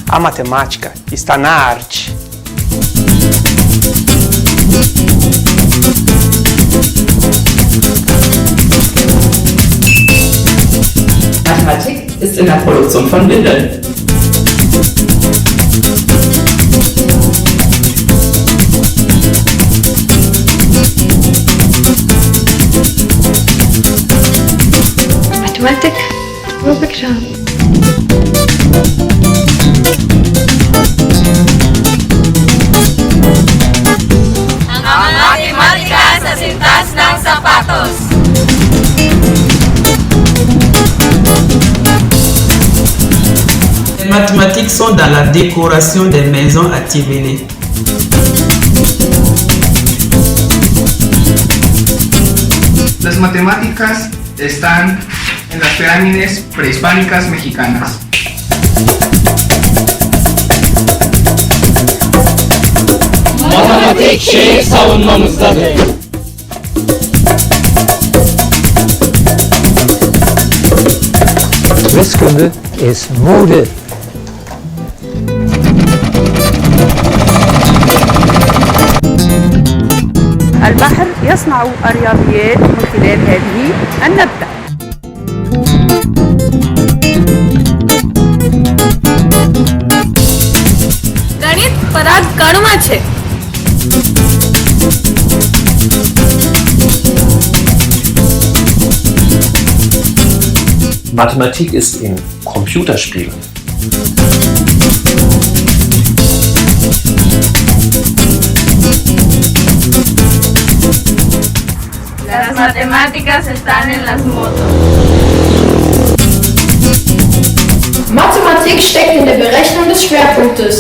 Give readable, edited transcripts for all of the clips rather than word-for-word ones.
A matemática está na arte. Mathematik ist in der Produktion von Windeln. Mathematik, Rubikschan. Ang matematika sa sintas ng sapatos. Les mathématiques sont dans la décoration des maisons à Tibeli. Las matemáticas están en las pirámides prehispánicas mexicanas. Matematik şehir savunmamızdadır. Wiskunde is mode. البحر يصنع الرياضيات من خلال هذه النبتة. ગણિત પરાગ કણમાં છે. Mathematik ist in Computerspielen. Las matemáticas están en las motos. Mathematik steckt in der Berechnung des Schwerpunktes.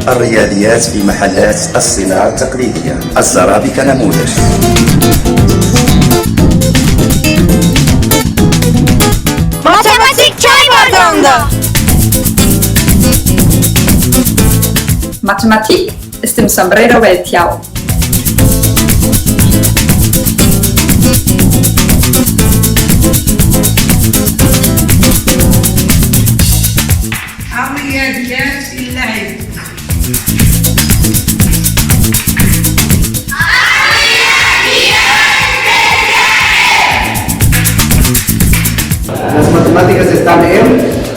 الرياضيات في محلات الصناعة التقليدية. الزرابي كنموذج. Matematik çay bardağında. Mathematik ist im Sombrero Weltjau. الرياضيات في اللعب. Las matemáticas están en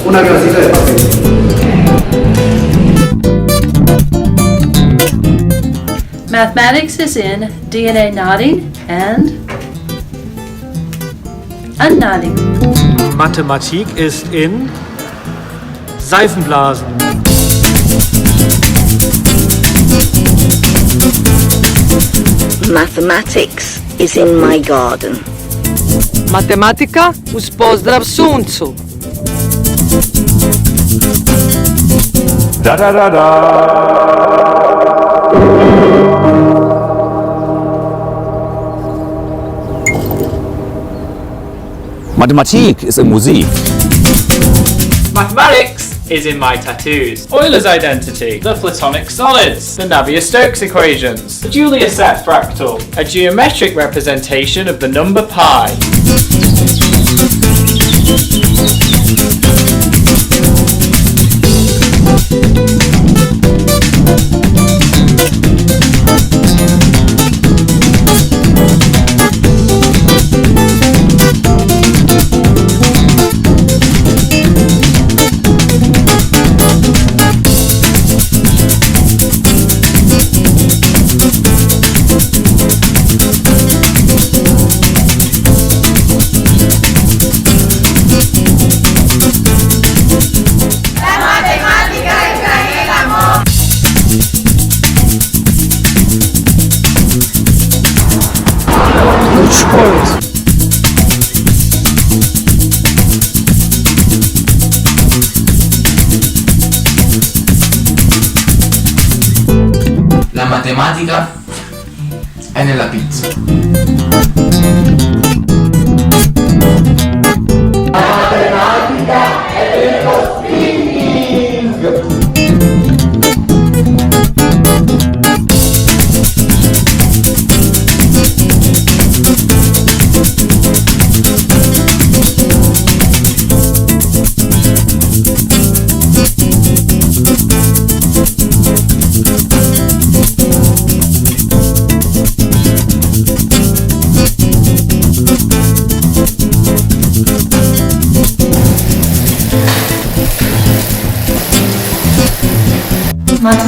un avioncito de papel. Mathematics is in DNA knotting and unknotting. Mathematik ist in Seifenblasen. Mathematics is in my garden. Matematika uz pozdrav suncu. Da da da da. Mathematik ist in Musik. Mathematics is in my tattoos. Euler's identity, the Platonic solids, the Navier-Stokes equations, the Julia-Set fractal, a geometric representation of the number pi. La matematica è nella pizza. La matematica è nello spinning.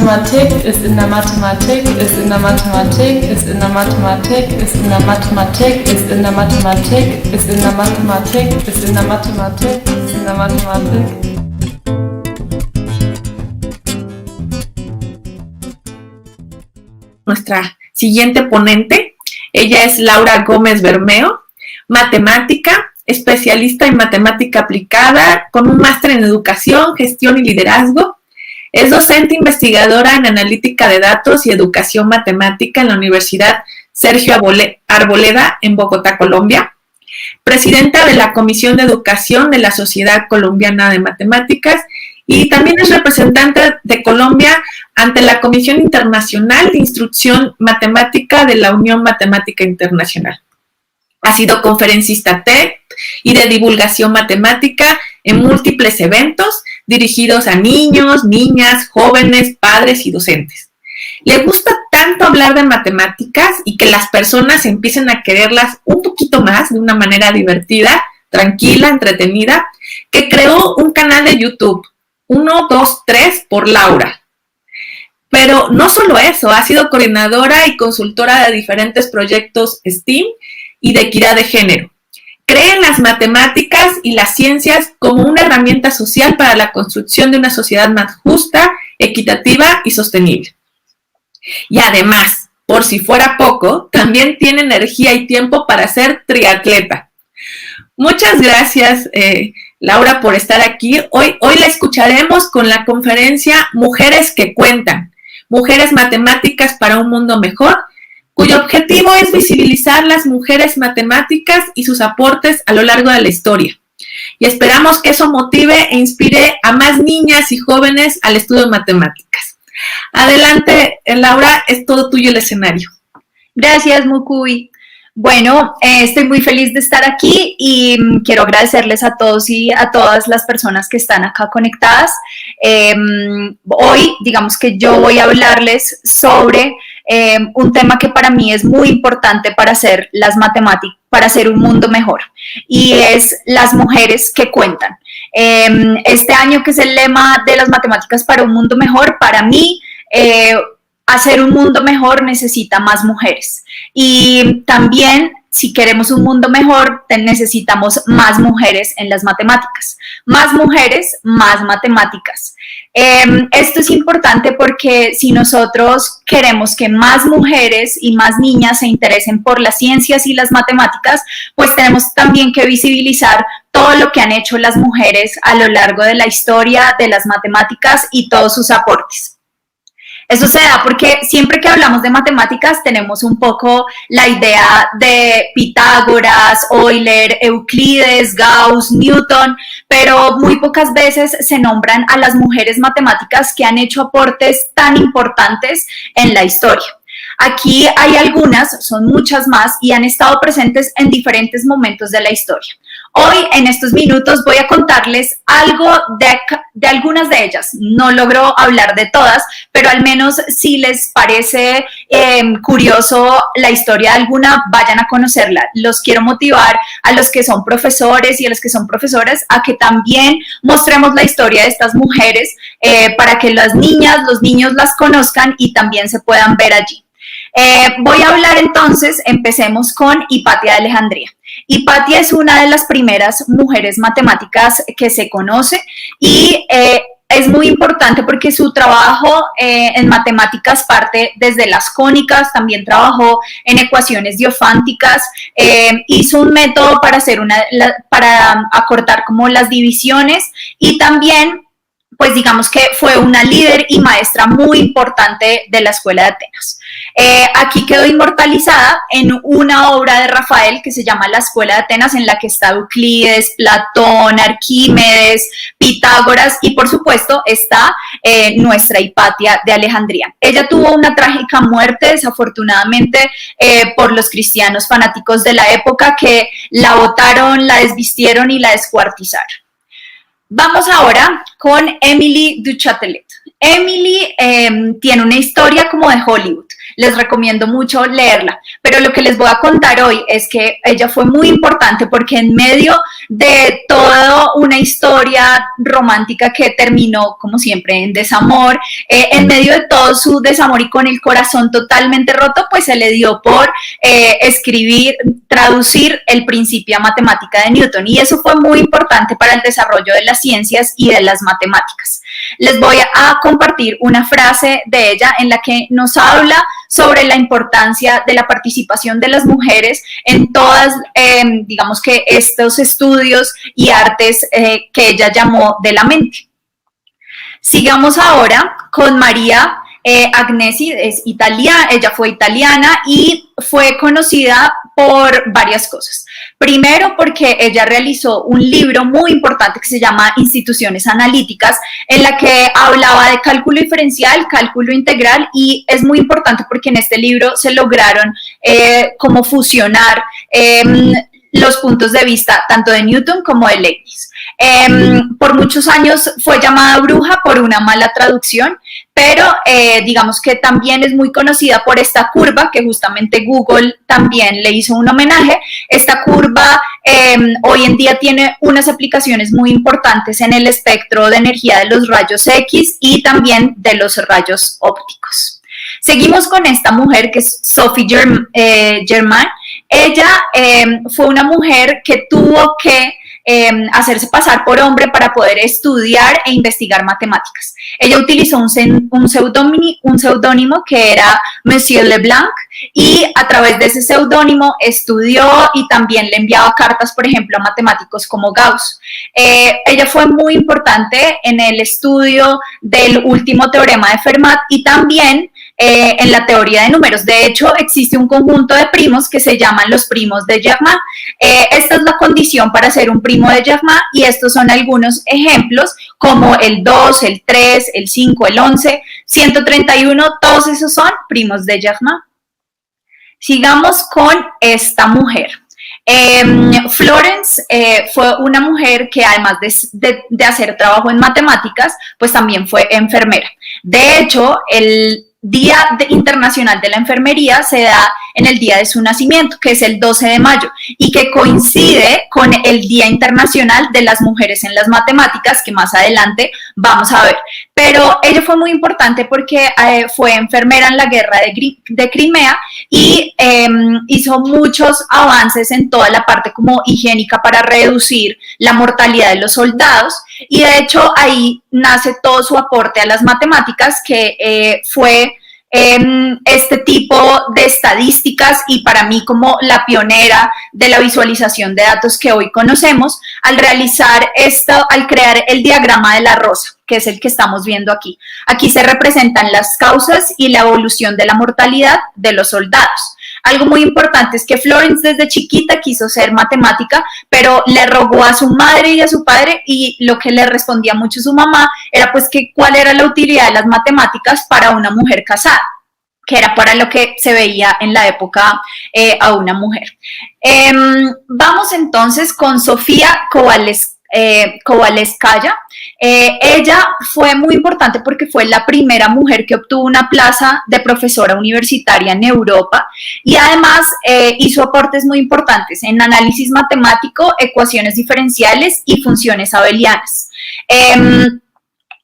Mathematik, ist in der Mathematik, ist in der Mathematik, ist in der Mathematik, ist in der Mathematik, ist in der Mathematik, ist in der Mathematik, ist in der Mathematik, ist in der Mathematik. Nuestra siguiente ponente, ella es Laura Gómez Bermeo, matemática, especialista en matemática aplicada, con un máster en educación, gestión y liderazgo. Es docente investigadora en analítica de datos y educación matemática en la Universidad Sergio Arboleda en Bogotá, Colombia. Presidenta de la Comisión de Educación de la Sociedad Colombiana de Matemáticas y también es representante de Colombia ante la Comisión Internacional de Instrucción Matemática de la Unión Matemática Internacional. Ha sido conferencista TED y de divulgación matemática en múltiples eventos dirigidos a niños, niñas, jóvenes, padres y docentes. Le gusta tanto hablar de matemáticas y que las personas empiecen a quererlas un poquito más de una manera divertida, tranquila, entretenida, que creó un canal de YouTube, 1, 2, 3 por Laura. Pero no solo eso, ha sido coordinadora y consultora de diferentes proyectos STEAM y de equidad de género. Cree en las matemáticas y las ciencias como una herramienta social para la construcción de una sociedad más justa, equitativa y sostenible. Y además, por si fuera poco, también tiene energía y tiempo para ser triatleta. Muchas gracias, Laura, por estar aquí. Hoy la escucharemos con la conferencia Mujeres que Cuentan, Mujeres Matemáticas para un Mundo Mejor, cuyo objetivo es visibilizar las mujeres matemáticas y sus aportes a lo largo de la historia. Y esperamos que eso motive e inspire a más niñas y jóvenes al estudio de matemáticas. Adelante, Laura, es todo tuyo el escenario. Gracias, Mucuy. Bueno, estoy muy feliz de estar aquí y quiero agradecerles a todos y a todas las personas que están acá conectadas. Hoy, digamos que yo voy a hablarles sobre un tema que para mí es muy importante para hacer las matemáticas, para hacer un mundo mejor, y es las mujeres que cuentan. Este año, que es el lema de las matemáticas para un mundo mejor, para mí, hacer un mundo mejor necesita más mujeres. Y también, si queremos un mundo mejor, necesitamos más mujeres en las matemáticas. Más mujeres, más matemáticas. Esto es importante porque si nosotros queremos que más mujeres y más niñas se interesen por las ciencias y las matemáticas, pues tenemos también que visibilizar todo lo que han hecho las mujeres a lo largo de la historia de las matemáticas y todos sus aportes. Eso se da porque siempre que hablamos de matemáticas tenemos un poco la idea de Pitágoras, Euler, Euclides, Gauss, Newton, pero muy pocas veces se nombran a las mujeres matemáticas que han hecho aportes tan importantes en la historia. Aquí hay algunas, son muchas más, y han estado presentes en diferentes momentos de la historia. Hoy, en estos minutos, voy a contarles algo de algunas de ellas. No logro hablar de todas, pero al menos si les parece curioso la historia de alguna, vayan a conocerla. Los quiero motivar a los que son profesores y a los que son profesoras a que también mostremos la historia de estas mujeres para que las niñas, los niños las conozcan y también se puedan ver allí. Voy a hablar entonces, empecemos con Hipatia de Alejandría. Hipatia es una de las primeras mujeres matemáticas que se conoce y es muy importante porque su trabajo en matemáticas parte desde las cónicas, también trabajó en ecuaciones diofánticas, hizo un método para acortar como las divisiones y también, pues digamos que fue una líder y maestra muy importante de la Escuela de Atenas. Aquí quedó inmortalizada en una obra de Rafael que se llama La Escuela de Atenas, en la que está Euclides, Platón, Arquímedes, Pitágoras y por supuesto está nuestra Hipatia de Alejandría. Ella tuvo una trágica muerte, desafortunadamente, por los cristianos fanáticos de la época que la botaron, la desvistieron y la descuartizaron. Vamos ahora con Emily du Châtelet. Emily tiene una historia como de Hollywood. Les recomiendo mucho leerla. Pero lo que les voy a contar hoy es que ella fue muy importante porque en medio de toda una historia romántica que terminó, como siempre, en desamor, en medio de todo su desamor y con el corazón totalmente roto, pues se le dio por traducir el Principia Matemática de Newton, y eso fue muy importante para el desarrollo de las ciencias y de las matemáticas. Les voy a compartir una frase de ella en la que nos habla sobre la importancia de la participación de las mujeres en todas, digamos que estos estudios y artes que ella llamó de la mente. Sigamos ahora con María Agnesi. Ella fue italiana y fue conocida por varias cosas. Primero, porque ella realizó un libro muy importante que se llama Instituciones Analíticas, en la que hablaba de cálculo diferencial, cálculo integral, y es muy importante porque en este libro se lograron como fusionar los puntos de vista tanto de Newton como de Leibniz. Por muchos años fue llamada bruja por una mala traducción, pero digamos que también es muy conocida por esta curva que justamente Google también le hizo un homenaje. Esta curva hoy en día tiene unas aplicaciones muy importantes en el espectro de energía de los rayos X y también de los rayos ópticos. Seguimos con esta mujer que es Sophie Germain. Ella fue una mujer que tuvo que hacerse pasar por hombre para poder estudiar e investigar matemáticas. Ella utilizó un seudónimo que era Monsieur Leblanc, y a través de ese seudónimo estudió y también le enviaba cartas, por ejemplo, a matemáticos como Gauss. Ella fue muy importante en el estudio del último teorema de Fermat y también en la teoría de números. De hecho, existe un conjunto de primos que se llaman los primos de Germain. Esta es la condición para ser un primo de Germain, y estos son algunos ejemplos como el 2, el 3, el 5, el 11, 131, todos esos son primos de Germain. Sigamos con esta mujer. Florence fue una mujer que además de hacer trabajo en matemáticas, pues también fue enfermera. De hecho, el Día Internacional de la Enfermería se da en el día de su nacimiento, que es el 12 de mayo, y que coincide con el Día Internacional de las Mujeres en las Matemáticas, que más adelante vamos a ver. Pero ella fue muy importante porque fue enfermera en la guerra de Crimea y hizo muchos avances en toda la parte como higiénica para reducir la mortalidad de los soldados, y de hecho ahí nace todo su aporte a las matemáticas, que fue este tipo de estadísticas y para mí como la pionera de la visualización de datos que hoy conocemos, al crear el diagrama de la rosa, que es el que estamos viendo aquí. Aquí se representan las causas y la evolución de la mortalidad de los soldados. Algo muy importante es que Florence desde chiquita quiso ser matemática, pero le rogó a su madre y a su padre, y lo que le respondía mucho su mamá era pues que cuál era la utilidad de las matemáticas para una mujer casada, que era para lo que se veía en la época a una mujer. Vamos entonces con Sofía Kovalevskaya. Ella fue muy importante porque fue la primera mujer que obtuvo una plaza de profesora universitaria en Europa, y además hizo aportes muy importantes en análisis matemático, ecuaciones diferenciales y funciones abelianas.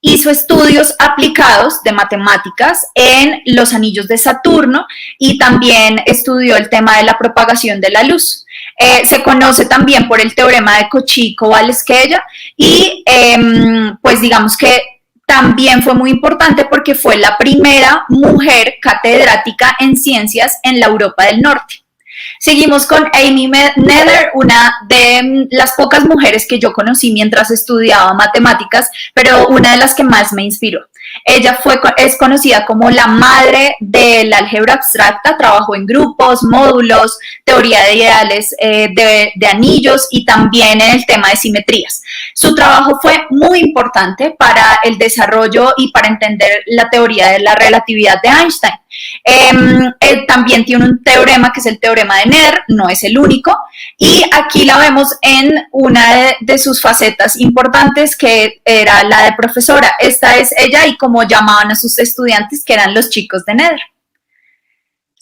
Hizo estudios aplicados de matemáticas en los anillos de Saturno y también estudió el tema de la propagación de la luz. Se conoce también por el teorema de Cauchy-Kovalevskaya y pues digamos que también fue muy importante porque fue la primera mujer catedrática en ciencias en la Europa del Norte. Seguimos con Amy Nether, una de las pocas mujeres que yo conocí mientras estudiaba matemáticas, pero una de las que más me inspiró. Ella es conocida como la madre del álgebra abstracta, trabajó en grupos, módulos, teoría de ideales de anillos y también en el tema de simetrías. Su trabajo fue muy importante para el desarrollo y para entender la teoría de la relatividad de Einstein. Él también tiene un teorema que es el teorema de Nether, no es el único, y aquí la vemos en una de sus facetas importantes, que era la de profesora. Esta es ella y como llamaban a sus estudiantes, que eran los chicos de Nether.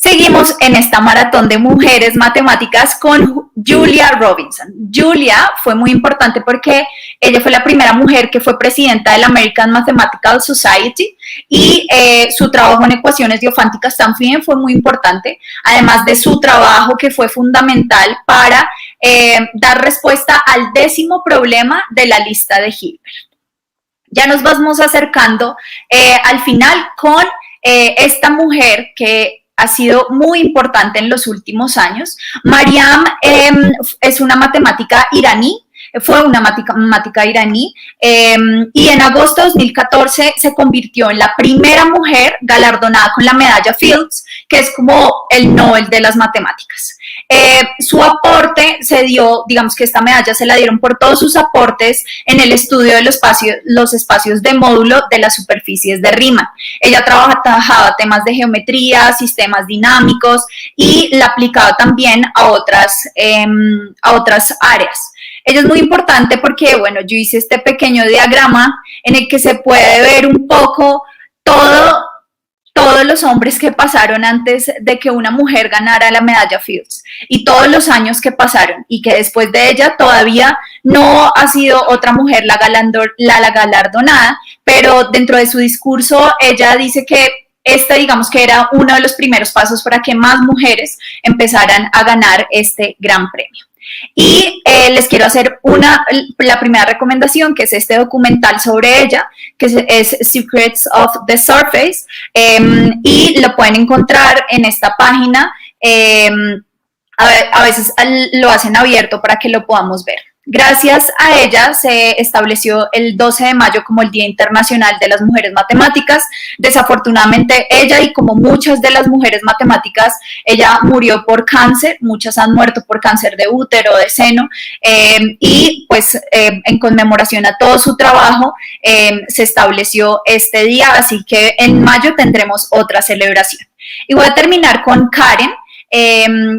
Seguimos en esta maratón de mujeres matemáticas con Julia Robinson. Julia fue muy importante porque ella fue la primera mujer que fue presidenta de la American Mathematical Society y su trabajo en ecuaciones diofánticas también fue muy importante, además de su trabajo que fue fundamental para dar respuesta al 10º problema de la lista de Hilbert. Ya nos vamos acercando al final con esta mujer que ha sido muy importante en los últimos años. Mariam es una matemática iraní, fue una matemática iraní y en agosto de 2014 se convirtió en la primera mujer galardonada con la medalla Fields, que es como el Nobel de las matemáticas. Su aporte se dio, digamos que esta medalla se la dieron por todos sus aportes en el estudio de los espacios de módulo de las superficies de Riemann. Ella trabajaba temas de geometría, sistemas dinámicos y la aplicaba también a otras áreas. Ella es muy importante porque, bueno, yo hice este pequeño diagrama en el que se puede ver un poco todos los hombres que pasaron antes de que una mujer ganara la medalla Fields y todos los años que pasaron y que después de ella todavía no ha sido otra mujer la galardonada, pero dentro de su discurso ella dice que digamos que era uno de los primeros pasos para que más mujeres empezaran a ganar este gran premio. Y les quiero hacer la primera recomendación, que es este documental sobre ella, que es Secrets of the Surface, y lo pueden encontrar en esta página. A veces lo hacen abierto para que lo podamos ver. Gracias a ella se estableció el 12 de mayo como el Día Internacional de las Mujeres Matemáticas. Desafortunadamente ella, y como muchas de las mujeres matemáticas, ella murió por cáncer, muchas han muerto por cáncer de útero, de seno, y pues en conmemoración a todo su trabajo se estableció este día, así que en mayo tendremos otra celebración. Y voy a terminar con Karen,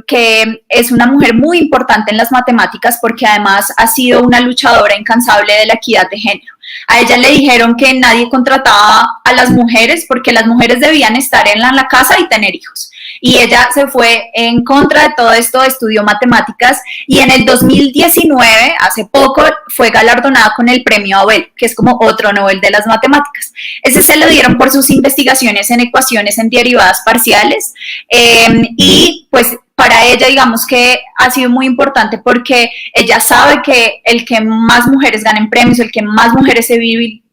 que es una mujer muy importante en las matemáticas porque además ha sido una luchadora incansable de la equidad de género. A ella le dijeron que nadie contrataba a las mujeres porque las mujeres debían estar en la casa y tener hijos. Y ella se fue en contra de todo esto, estudió matemáticas y en el 2019, hace poco, fue galardonada con el premio Abel, que es como otro Nobel de las matemáticas. Ese se lo dieron por sus investigaciones en ecuaciones en derivadas parciales y pues para ella, digamos que ha sido muy importante porque ella sabe que el que más mujeres ganen premios, el que más mujeres se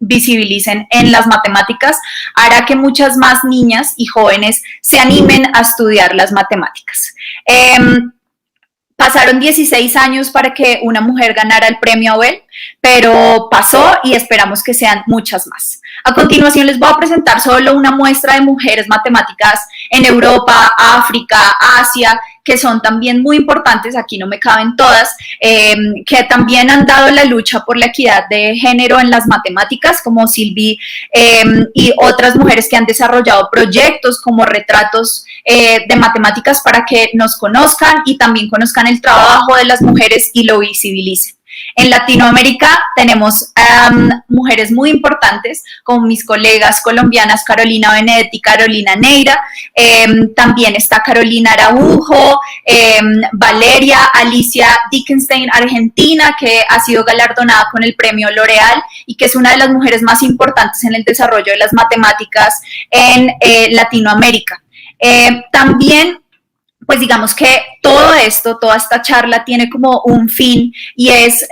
visibilicen en las matemáticas, hará que muchas más niñas y jóvenes se animen a estudiar las matemáticas. Pasaron 16 años para que una mujer ganara el premio Abel, pero pasó y esperamos que sean muchas más. A continuación les voy a presentar solo una muestra de mujeres matemáticas en Europa, África, Asia, que son también muy importantes, aquí no me caben todas, que también han dado la lucha por la equidad de género en las matemáticas, como Silvi y otras mujeres que han desarrollado proyectos como retratos de matemáticas para que nos conozcan y también conozcan el trabajo de las mujeres y lo visibilicen. En Latinoamérica tenemos mujeres muy importantes como mis colegas colombianas Carolina Benedetti y Carolina Neira, también está Carolina Araujo, Valeria Alicia Dickenstein, Argentina, que ha sido galardonada con el premio L'Oreal y que es una de las mujeres más importantes en el desarrollo de las matemáticas en Latinoamérica. También pues digamos que todo esto, toda esta charla tiene como un fin y es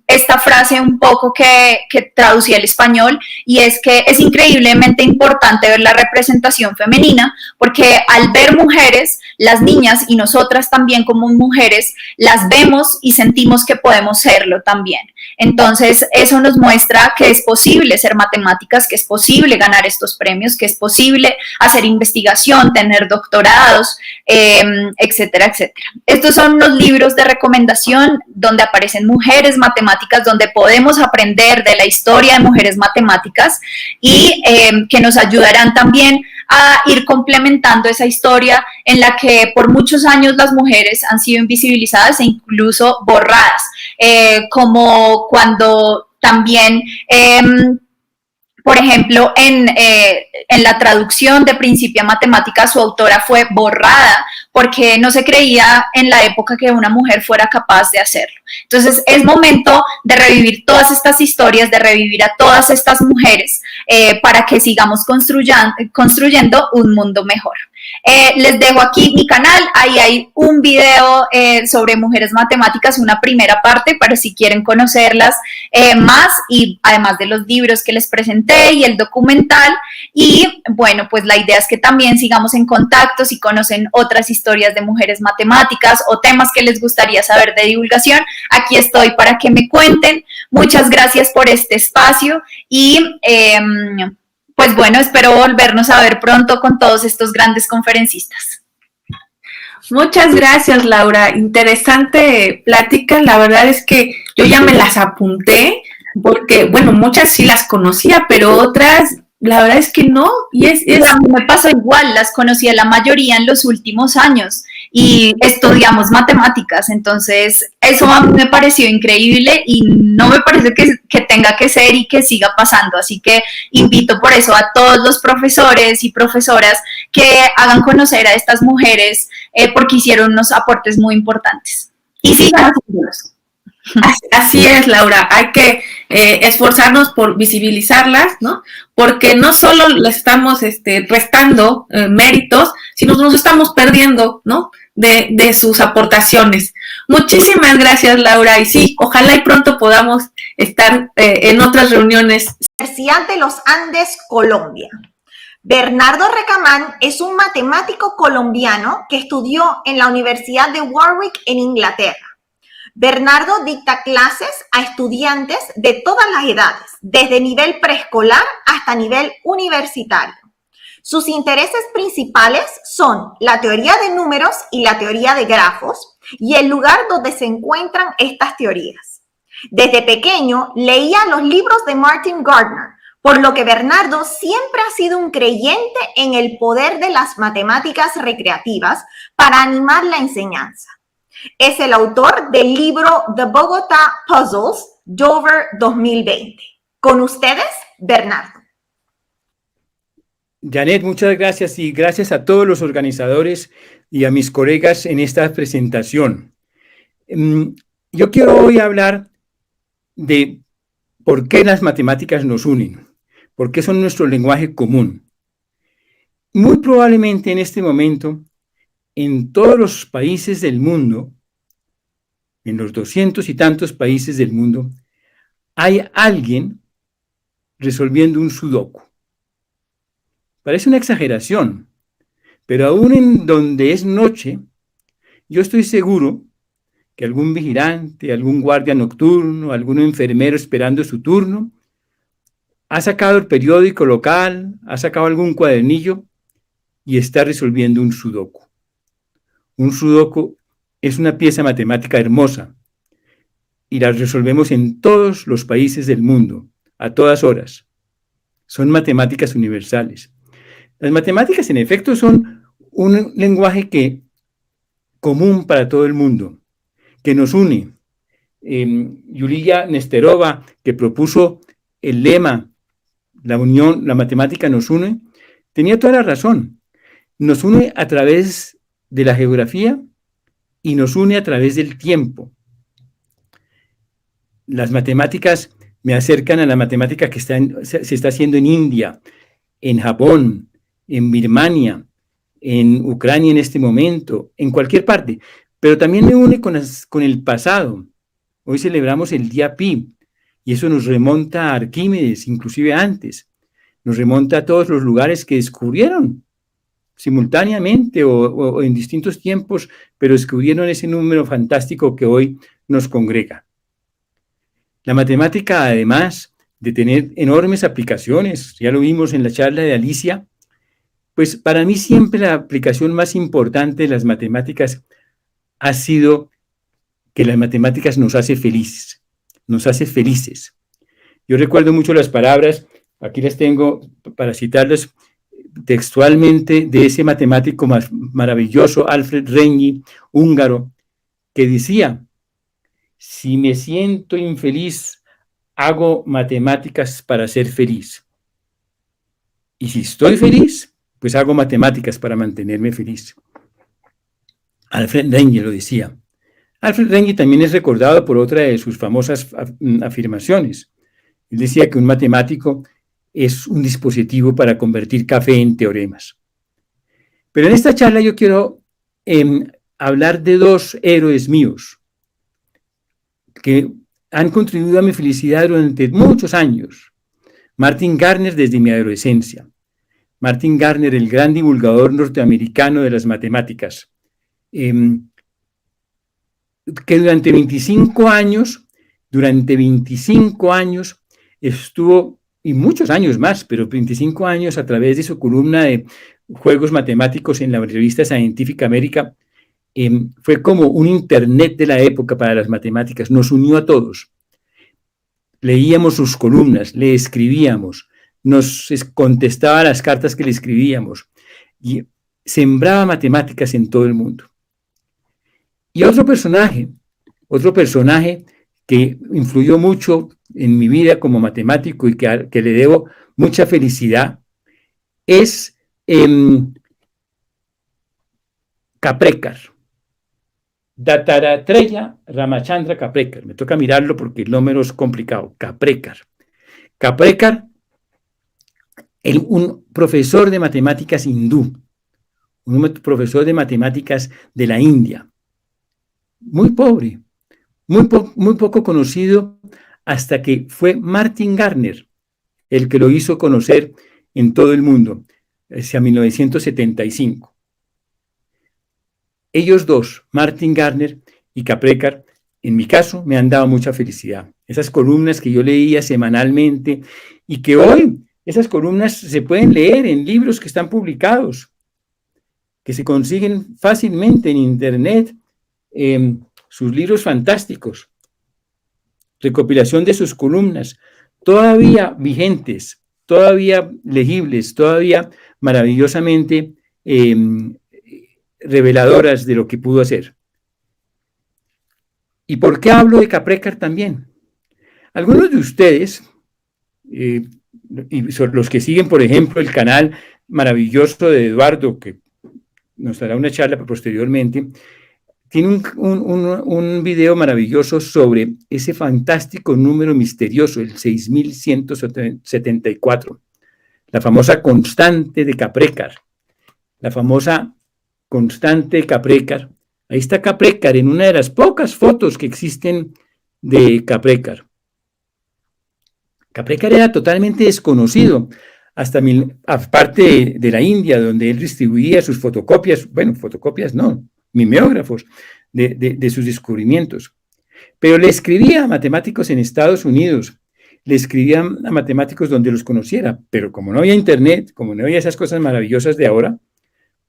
esta frase un poco que traducí al español y es que es increíblemente importante ver la representación femenina porque al ver mujeres, las niñas y nosotras también como mujeres las vemos y sentimos que podemos serlo también. Entonces eso nos muestra que es posible ser matemáticas, que es posible ganar estos premios, que es posible hacer investigación, tener doctorados, etcétera, etcétera. Estos son los libros de recomendación donde aparecen mujeres matemáticas, donde podemos aprender de la historia de mujeres matemáticas y que nos ayudarán también a ir complementando esa historia en la que por muchos años las mujeres han sido invisibilizadas e incluso borradas, como cuando también por ejemplo, en la traducción de Principia Matemática, su autora fue borrada porque no se creía en la época que una mujer fuera capaz de hacerlo. Entonces, es momento de revivir todas estas historias, de revivir a todas estas mujeres para que sigamos construyendo un mundo mejor. Les dejo aquí mi canal, ahí hay un video sobre mujeres matemáticas, una primera parte para si quieren conocerlas más, y además de los libros que les presenté y el documental. Y bueno, pues la idea es que también sigamos en contacto. Si conocen otras historias de mujeres matemáticas o temas que les gustaría saber de divulgación, aquí estoy para que me cuenten. Muchas gracias por este espacio y pues bueno, espero volvernos a ver pronto con todos estos grandes conferencistas. Muchas gracias, Laura. Interesante plática. La verdad es que yo ya me las apunté porque, bueno, muchas sí las conocía, pero otras, la verdad es que no. Y a mí me pasó igual, las conocí a la mayoría en los últimos años y estudiamos matemáticas, entonces eso a mí me pareció increíble y no me parece que tenga que ser y que siga pasando, así que invito por eso a todos los profesores y profesoras que hagan conocer a estas mujeres porque hicieron unos aportes muy importantes y sigan haciéndolos. Así es, Laura, hay que esforzarnos por visibilizarlas, ¿no? Porque no solo les estamos restando méritos, sino nos estamos perdiendo, ¿no? De sus aportaciones. Muchísimas gracias, Laura, y sí, ojalá y pronto podamos estar en otras reuniones. Universidad de los Andes, Colombia. Bernardo Recamán es un matemático colombiano que estudió en la Universidad de Warwick en Inglaterra. Bernardo dicta clases a estudiantes de todas las edades, desde nivel preescolar hasta nivel universitario. Sus intereses principales son la teoría de números y la teoría de grafos y el lugar donde se encuentran estas teorías. Desde pequeño leía los libros de Martin Gardner, por lo que Bernardo siempre ha sido un creyente en el poder de las matemáticas recreativas para animar la enseñanza. Es el autor del libro The Bogotá Puzzles, Dover 2020. Con ustedes, Bernardo. Janet, muchas gracias y gracias a todos los organizadores y a mis colegas en esta presentación. Yo quiero hoy hablar de por qué las matemáticas nos unen, por qué son nuestro lenguaje común. Muy probablemente en este momento, en todos los países del mundo, en los 200 y tantos países del mundo, hay alguien resolviendo un sudoku. Parece una exageración, pero aún en donde es noche, yo estoy seguro que algún vigilante, algún guardia nocturno, algún enfermero esperando su turno, ha sacado el periódico local, ha sacado algún cuadernillo y está resolviendo un sudoku. Un sudoku es una pieza matemática hermosa y la resolvemos en todos los países del mundo, a todas horas. Son matemáticas universales. Las matemáticas, en efecto, son un lenguaje común para todo el mundo, que nos une. Yulia Nesterova, que propuso el lema "La unión, la matemática nos une", tenía toda la razón. Nos une a través de la geografía y nos une a través del tiempo. Las matemáticas me acercan a la matemática que se está haciendo en India, en Japón, en Birmania, en Ucrania en este momento, en cualquier parte, pero también me une con el pasado. Hoy celebramos el día Pi, y eso nos remonta a Arquímedes, inclusive antes, nos remonta a todos los lugares que descubrieron simultáneamente o en distintos tiempos, pero descubrieron ese número fantástico que hoy nos congrega. La matemática, además de tener enormes aplicaciones, ya lo vimos en la charla de Alicia, pues para mí siempre la aplicación más importante de las matemáticas ha sido que las matemáticas nos hace felices, nos hace felices. Yo recuerdo mucho las palabras, aquí las tengo para citarlas textualmente, de ese matemático maravilloso, Alfred Renyi, húngaro, que decía: si me siento infeliz, hago matemáticas para ser feliz. Y si estoy feliz, pues hago matemáticas para mantenerme feliz. Alfred Rengi lo decía. Alfred Rengi también es recordado por otra de sus famosas afirmaciones. Él decía que un matemático es un dispositivo para convertir café en teoremas. Pero en esta charla yo quiero hablar de dos héroes míos que han contribuido a mi felicidad durante muchos años. Martin Gardner desde mi adolescencia. Martin Gardner, el gran divulgador norteamericano de las matemáticas, que durante 25 años estuvo, y muchos años más, pero 25 años a través de su columna de juegos matemáticos en la revista Scientific American, fue como un internet de la época para las matemáticas, nos unió a todos. Leíamos sus columnas, le escribíamos, nos contestaba las cartas que le escribíamos y sembraba matemáticas en todo el mundo. Y otro personaje que influyó mucho en mi vida como matemático y que le debo mucha felicidad es Kaprekar. Dattatreya Ramachandra Kaprekar. Me toca mirarlo porque el número es complicado. Kaprekar. Kaprekar, un profesor de matemáticas hindú, un profesor de matemáticas de la India. Muy pobre, muy poco conocido, hasta que fue Martin Gardner el que lo hizo conocer en todo el mundo, hacia 1975. Ellos dos, Martin Gardner y Kaprekar, en mi caso, me han dado mucha felicidad. Esas columnas que yo leía semanalmente y que hoy esas columnas se pueden leer en libros que están publicados, que se consiguen fácilmente en internet, sus libros fantásticos, recopilación de sus columnas, todavía vigentes, todavía legibles, todavía maravillosamente reveladoras de lo que pudo hacer. ¿Y por qué hablo de Kaprekar también? Algunos de ustedes, y los que siguen, por ejemplo, el canal maravilloso de Eduardo, que nos dará una charla posteriormente, tiene un video maravilloso sobre ese fantástico número misterioso, el 6174, la famosa constante de Kaprekar, la famosa constante de Kaprekar. Ahí está Kaprekar en una de las pocas fotos que existen de Kaprekar. Kaprekar era totalmente desconocido, aparte de la India, donde él distribuía sus fotocopias, mimeógrafos de sus descubrimientos. Pero le escribía a matemáticos en Estados Unidos, le escribía a matemáticos donde los conociera, pero como no había internet, como no había esas cosas maravillosas de ahora,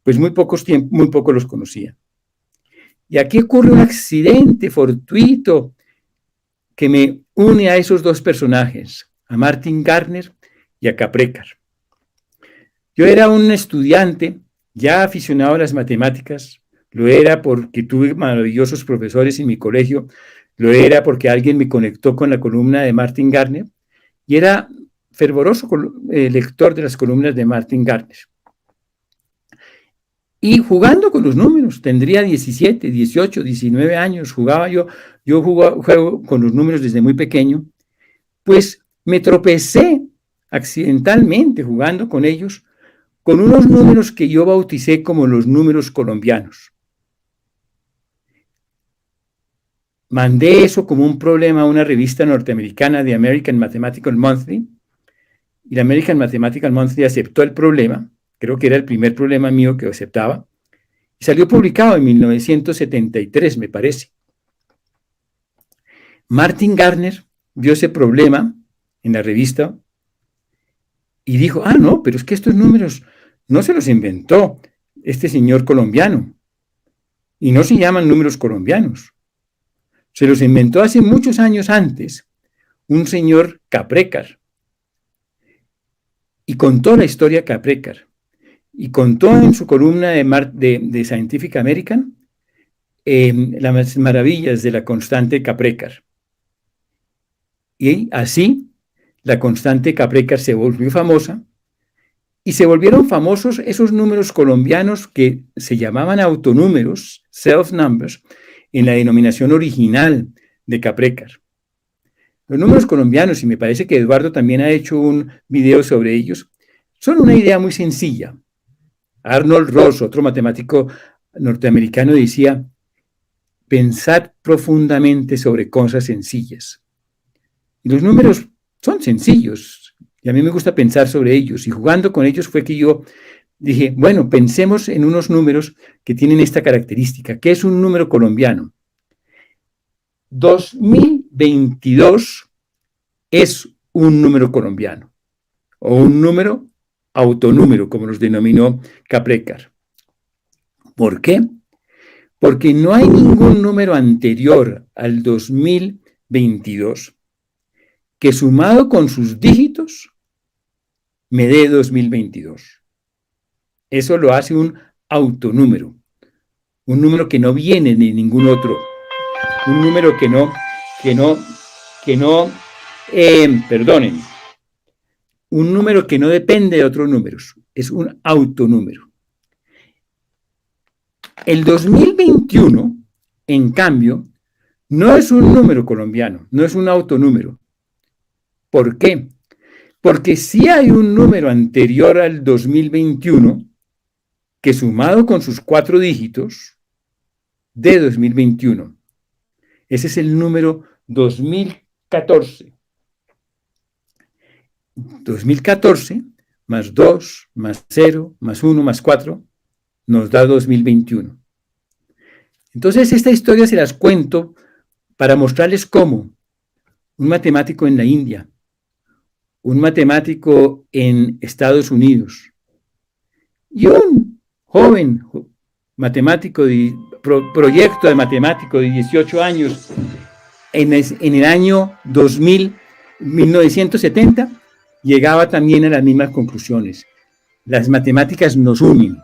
pues muy pocos los conocía. Y aquí ocurre un accidente fortuito que me une a esos dos personajes, a Martin Gardner y a Kaprekar. Yo era un estudiante ya aficionado a las matemáticas, lo era porque tuve maravillosos profesores en mi colegio, lo era porque alguien me conectó con la columna de Martin Gardner y era fervoroso lector de las columnas de Martin Gardner. Y jugando con los números, tendría 17, 18, 19 años, yo juego con los números desde muy pequeño, pues me tropecé accidentalmente jugando con ellos, con unos números que yo bauticé como los números colombianos. Mandé eso como un problema a una revista norteamericana de American Mathematical Monthly, y la American Mathematical Monthly aceptó el problema, creo que era el primer problema mío que aceptaba, y salió publicado en 1973, me parece. Martin Gardner vio ese problema en la revista y dijo, no, pero es que estos números no se los inventó este señor colombiano, y no se llaman números colombianos. Se los inventó hace muchos años antes un señor Kaprekar, y contó la historia Kaprekar, y contó en su columna de Scientific American las maravillas de la constante Kaprekar. Y así la constante Kaprekar se volvió famosa, Y se volvieron famosos esos números colombianos que se llamaban autonúmeros, self-numbers, en la denominación original de Caprécar. Los números colombianos, y me parece que Eduardo también ha hecho un video sobre ellos, son una idea muy sencilla. Arnold Ross, otro matemático norteamericano, decía: pensad profundamente sobre cosas sencillas. Y los números son sencillos, y a mí me gusta pensar sobre ellos, y jugando con ellos fue que yo dije, bueno, pensemos en unos números que tienen esta característica. ¿Qué es un número colombiano? 2022 es un número colombiano, o un número autonúmero, como los denominó Caprécar. ¿Por qué? Porque no hay ningún número anterior al 2022 que, sumado con sus dígitos, me dé 2022. Eso lo hace un autonúmero, un número que no viene de ningún otro, un número un número que no depende de otros números, es un autonúmero. El 2021, en cambio, no es un número colombiano, no es un autonúmero. ¿Por qué? Porque sí hay un número anterior al 2021 que, sumado con sus 4 dígitos, de 2021. Ese es el número 2014. 2014 más 2, más 0, más 1, más 4, nos da 2021. Entonces, esta historia se las cuento para mostrarles cómo un matemático en la India, un matemático en Estados Unidos y un joven matemático, proyecto de matemático de 18 años en el año 1970, llegaba también a las mismas conclusiones. Las matemáticas nos unen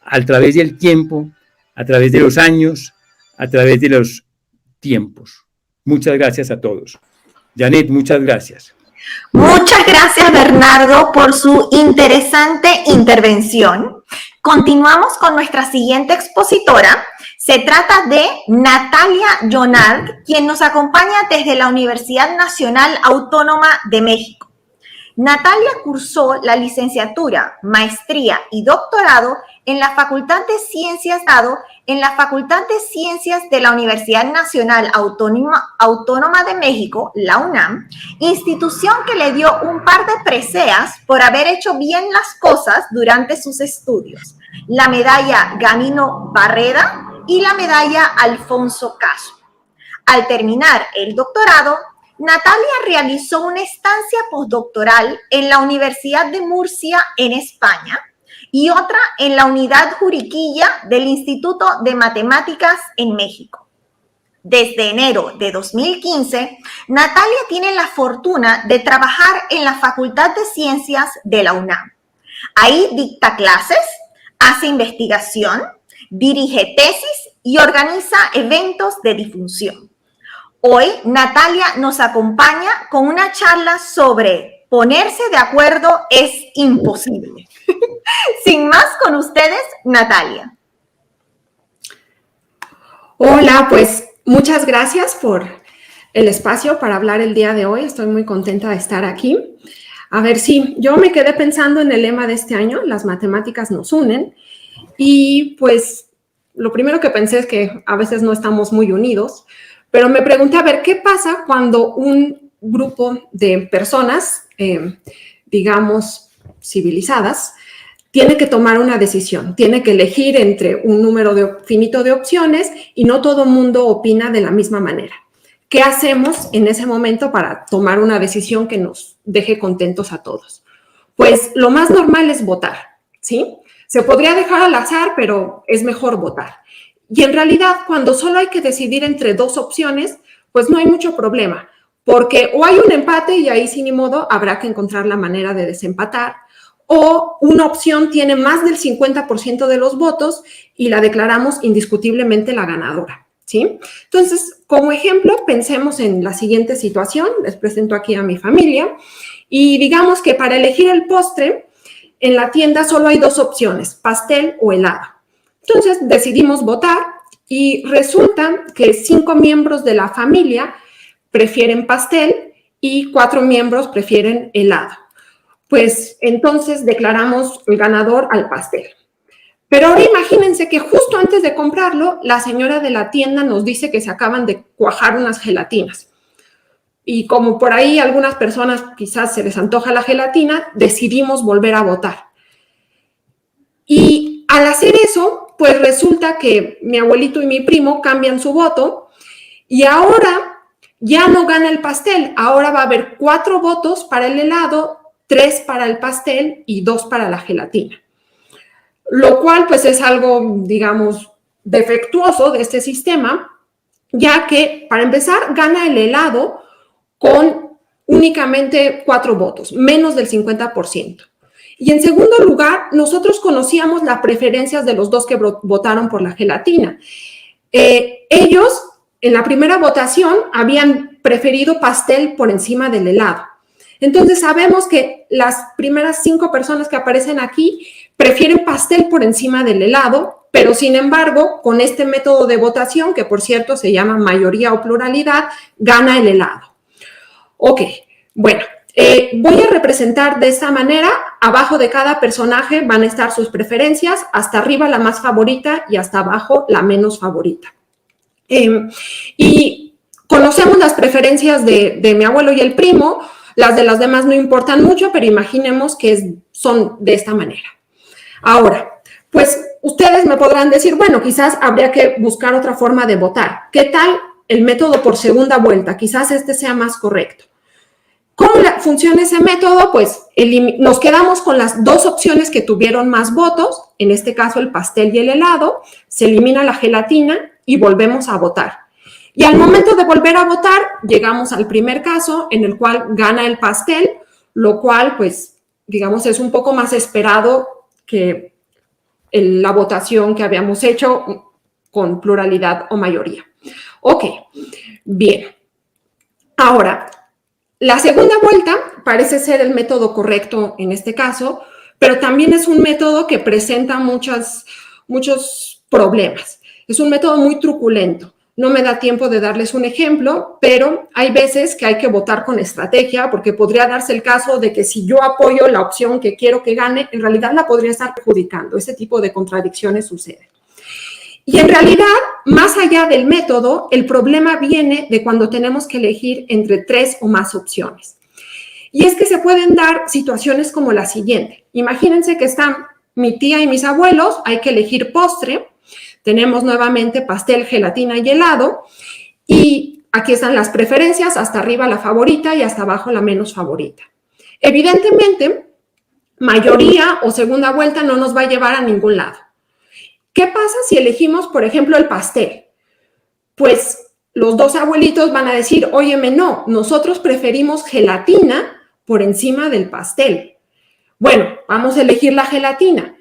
a través del tiempo, a través de los años, a través de los tiempos. Muchas gracias a todos. Janet, muchas gracias. Muchas gracias, Bernardo, por su interesante intervención. Continuamos con nuestra siguiente expositora. Se trata de Natalia Jonard, quien nos acompaña desde la Universidad Nacional Autónoma de México. Natalia cursó la licenciatura, maestría y doctorado en la Facultad de Ciencias de la Universidad Nacional Autónoma de México, la UNAM, institución que le dio un par de preseas por haber hecho bien las cosas durante sus estudios: la medalla Gamino Barreda y la medalla Alfonso Caso. Al terminar el doctorado, Natalia realizó una estancia postdoctoral en la Universidad de Murcia, en España, y otra en la Unidad Juriquilla del Instituto de Matemáticas en México. Desde enero de 2015, Natalia tiene la fortuna de trabajar en la Facultad de Ciencias de la UNAM. Ahí dicta clases, hace investigación, dirige tesis y organiza eventos de difusión. Hoy, Natalia nos acompaña con una charla sobre ponerse de acuerdo es imposible. Sin más, con ustedes, Natalia. Hola, pues muchas gracias por el espacio para hablar el día de hoy. Estoy muy contenta de estar aquí. A ver, sí, yo me quedé pensando en el lema de este año: las matemáticas nos unen. Y pues lo primero que pensé es que a veces no estamos muy unidos, pero me pregunté, a ver, ¿qué pasa cuando un grupo de personas, digamos, civilizadas, tiene que tomar una decisión, tiene que elegir entre un número finito de opciones y no todo el mundo opina de la misma manera? ¿Qué hacemos en ese momento para tomar una decisión que nos deje contentos a todos? Pues lo más normal es votar, ¿sí? Se podría dejar al azar, pero es mejor votar. Y en realidad, cuando solo hay que decidir entre 2 opciones, pues no hay mucho problema, porque o hay un empate y ahí sin ni modo habrá que encontrar la manera de desempatar, o una opción tiene más del 50% de los votos y la declaramos indiscutiblemente la ganadora, ¿sí? Entonces, como ejemplo, pensemos en la siguiente situación. Les presento aquí a mi familia y digamos que para elegir el postre, en la tienda solo hay dos opciones, pastel o helado. Entonces decidimos votar y resulta que 5 miembros de la familia prefieren pastel y 4 miembros prefieren helado. Pues entonces declaramos el ganador al pastel. Pero ahora imagínense que justo antes de comprarlo, la señora de la tienda nos dice que se acaban de cuajar unas gelatinas. Y como por ahí algunas personas quizás se les antoja la gelatina, decidimos volver a votar. Y al hacer eso, pues resulta que mi abuelito y mi primo cambian su voto y ahora ya no gana el pastel. Ahora va a haber 4 votos para el helado, 3 para el pastel y 2 para la gelatina. Lo cual pues es algo, digamos, defectuoso de este sistema, ya que para empezar gana el helado con únicamente 4 votos, menos del 50%. Y en segundo lugar, nosotros conocíamos las preferencias de los 2 que votaron por la gelatina. Ellos, en la primera votación, habían preferido pastel por encima del helado. Entonces, sabemos que las primeras 5 personas que aparecen aquí prefieren pastel por encima del helado, pero sin embargo, con este método de votación, que por cierto se llama mayoría o pluralidad, gana el helado. Ok, bueno. Voy a representar de esta manera, abajo de cada personaje van a estar sus preferencias, hasta arriba la más favorita y hasta abajo la menos favorita. Y conocemos las preferencias de mi abuelo y el primo, las de las demás no importan mucho, pero imaginemos que son de esta manera. Ahora, pues ustedes me podrán decir, bueno, quizás habría que buscar otra forma de votar. ¿Qué tal el método por segunda vuelta? Quizás este sea más correcto. ¿Cómo funciona ese método? Pues nos quedamos con las 2 opciones que tuvieron más votos, en este caso el pastel y el helado, se elimina la gelatina y volvemos a votar. Y al momento de volver a votar, llegamos al primer caso en el cual gana el pastel, lo cual, pues, digamos, es un poco más esperado que la votación que habíamos hecho con pluralidad o mayoría. Ok, bien. Ahora, la segunda vuelta parece ser el método correcto en este caso, pero también es un método que presenta muchos problemas. Es un método muy truculento. No me da tiempo de darles un ejemplo, pero hay veces que hay que votar con estrategia porque podría darse el caso de que si yo apoyo la opción que quiero que gane, en realidad la podría estar perjudicando. Ese tipo de contradicciones suceden. Y en realidad, más allá del método, el problema viene de cuando tenemos que elegir entre 3 o más opciones. Y es que se pueden dar situaciones como la siguiente. Imagínense que están mi tía y mis abuelos, hay que elegir postre. Tenemos nuevamente pastel, gelatina y helado. Y aquí están las preferencias, hasta arriba la favorita y hasta abajo la menos favorita. Evidentemente, mayoría o segunda vuelta no nos va a llevar a ningún lado. ¿Qué pasa si elegimos, por ejemplo, el pastel? Pues los 2 abuelitos van a decir, óyeme, no, nosotros preferimos gelatina por encima del pastel. Bueno, vamos a elegir la gelatina.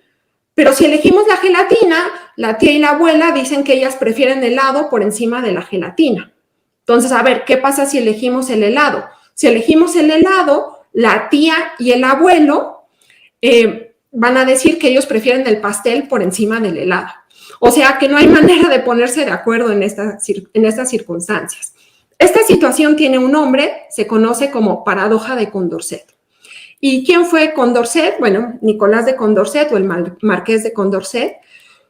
Pero si elegimos la gelatina, la tía y la abuela dicen que ellas prefieren helado por encima de la gelatina. Entonces, a ver, ¿qué pasa si elegimos el helado? Si elegimos el helado, la tía y el abuelo van a decir que ellos prefieren el pastel por encima del helado. O sea que no hay manera de ponerse de acuerdo en estas circunstancias. Esta situación tiene un nombre, se conoce como paradoja de Condorcet. ¿Y quién fue Condorcet? Bueno, Nicolás de Condorcet o el marqués de Condorcet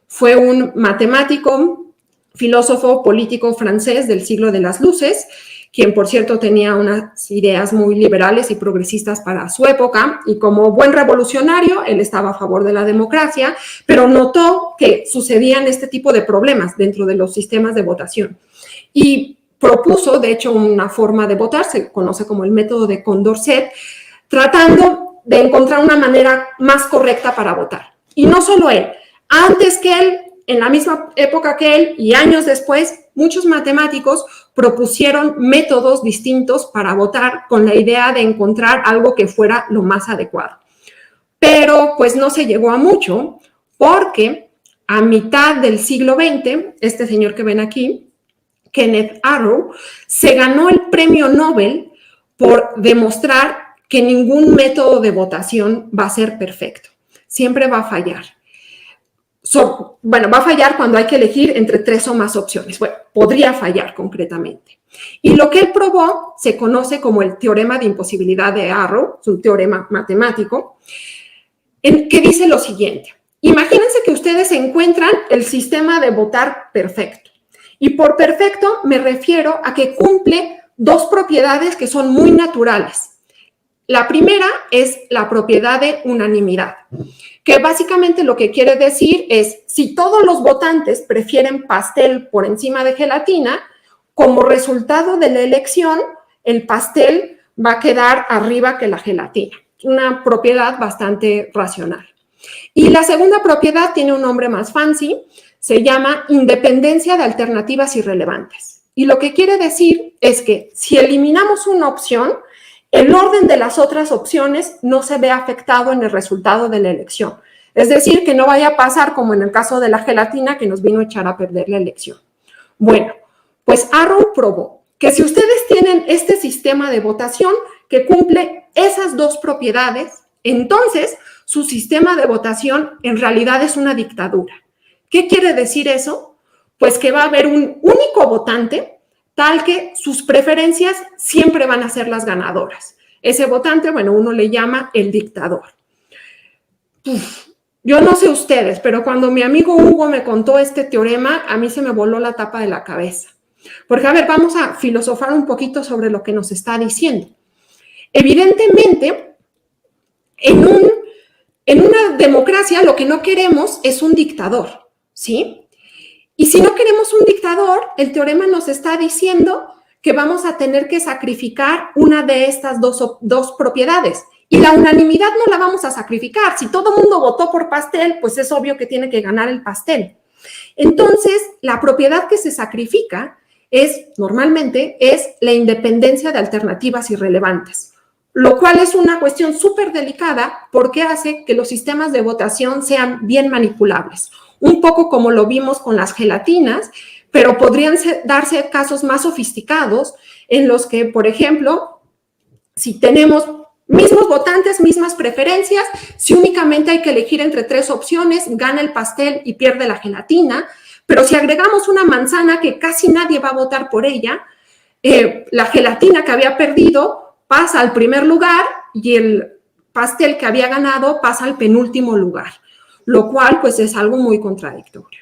fue un matemático, filósofo, político francés del siglo de las luces, quien por cierto tenía unas ideas muy liberales y progresistas para su época, y como buen revolucionario, él estaba a favor de la democracia, pero notó que sucedían este tipo de problemas dentro de los sistemas de votación. Y propuso, de hecho, una forma de votar, se conoce como el método de Condorcet, tratando de encontrar una manera más correcta para votar. Y no solo él, antes que él, en la misma época que él y años después, muchos matemáticos propusieron métodos distintos para votar con la idea de encontrar algo que fuera lo más adecuado. Pero pues no se llegó a mucho porque a mitad del siglo XX, este señor que ven aquí, Kenneth Arrow, se ganó el premio Nobel por demostrar que ningún método de votación va a ser perfecto. siempre va a fallar. Va a fallar cuando hay que elegir entre 3 o más opciones. Bueno, podría fallar concretamente. Y lo que él probó se conoce como el teorema de imposibilidad de Arrow, es un teorema matemático, que dice lo siguiente. Imagínense que ustedes encuentran el sistema de votar perfecto. Y por perfecto me refiero a que cumple 2 propiedades que son muy naturales. La primera es la propiedad de unanimidad, que básicamente lo que quiere decir es, si todos los votantes prefieren pastel por encima de gelatina, como resultado de la elección, el pastel va a quedar arriba que la gelatina. Una propiedad bastante racional. Y la segunda propiedad tiene un nombre más fancy, se llama independencia de alternativas irrelevantes. Y lo que quiere decir es que si eliminamos una opción, el orden de las otras opciones no se ve afectado en el resultado de la elección. Es decir, que no vaya a pasar como en el caso de la gelatina que nos vino a echar a perder la elección. Bueno, pues Arrow probó que si ustedes tienen este sistema de votación que cumple esas 2 propiedades, entonces su sistema de votación en realidad es una dictadura. ¿Qué quiere decir eso? Pues que va a haber un único votante tal que sus preferencias siempre van a ser las ganadoras. Ese votante, bueno, uno le llama el dictador. Yo no sé ustedes, pero cuando mi amigo Hugo me contó este teorema, a mí se me voló la tapa de la cabeza. Porque, a ver, vamos a filosofar un poquito sobre lo que nos está diciendo. Evidentemente, en una democracia lo que no queremos es un dictador, ¿sí? Y si no queremos un dictador, el teorema nos está diciendo que vamos a tener que sacrificar una de estas dos propiedades. Y la unanimidad no la vamos a sacrificar. Si todo el mundo votó por pastel, pues es obvio que tiene que ganar el pastel. Entonces, la propiedad que se sacrifica normalmente es la independencia de alternativas irrelevantes, lo cual es una cuestión súper delicada porque hace que los sistemas de votación sean bien manipulables. Un poco como lo vimos con las gelatinas, pero podrían darse casos más sofisticados en los que, por ejemplo, si tenemos mismos votantes, mismas preferencias, si únicamente hay que elegir entre 3 opciones, gana el pastel y pierde la gelatina, pero si agregamos una manzana que casi nadie va a votar por ella, la gelatina que había perdido pasa al primer lugar y el pastel que había ganado pasa al penúltimo lugar, lo cual pues es algo muy contradictorio.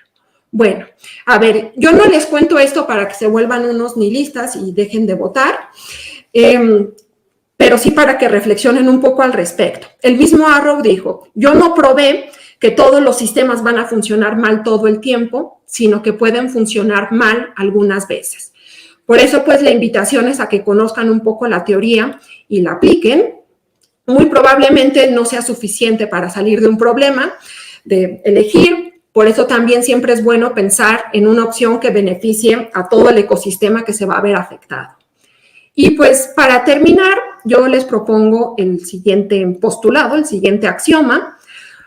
Bueno, a ver, yo no les cuento esto para que se vuelvan unos nihilistas y dejen de votar, pero sí para que reflexionen un poco al respecto. El mismo Arrow dijo, yo no probé que todos los sistemas van a funcionar mal todo el tiempo, sino que pueden funcionar mal algunas veces. Por eso, pues, la invitación es a que conozcan un poco la teoría y la apliquen. Muy probablemente no sea suficiente para salir de un problema, de elegir. Por eso también siempre es bueno pensar en una opción que beneficie a todo el ecosistema que se va a ver afectado. Y pues, para terminar, yo les propongo el siguiente postulado, el siguiente axioma.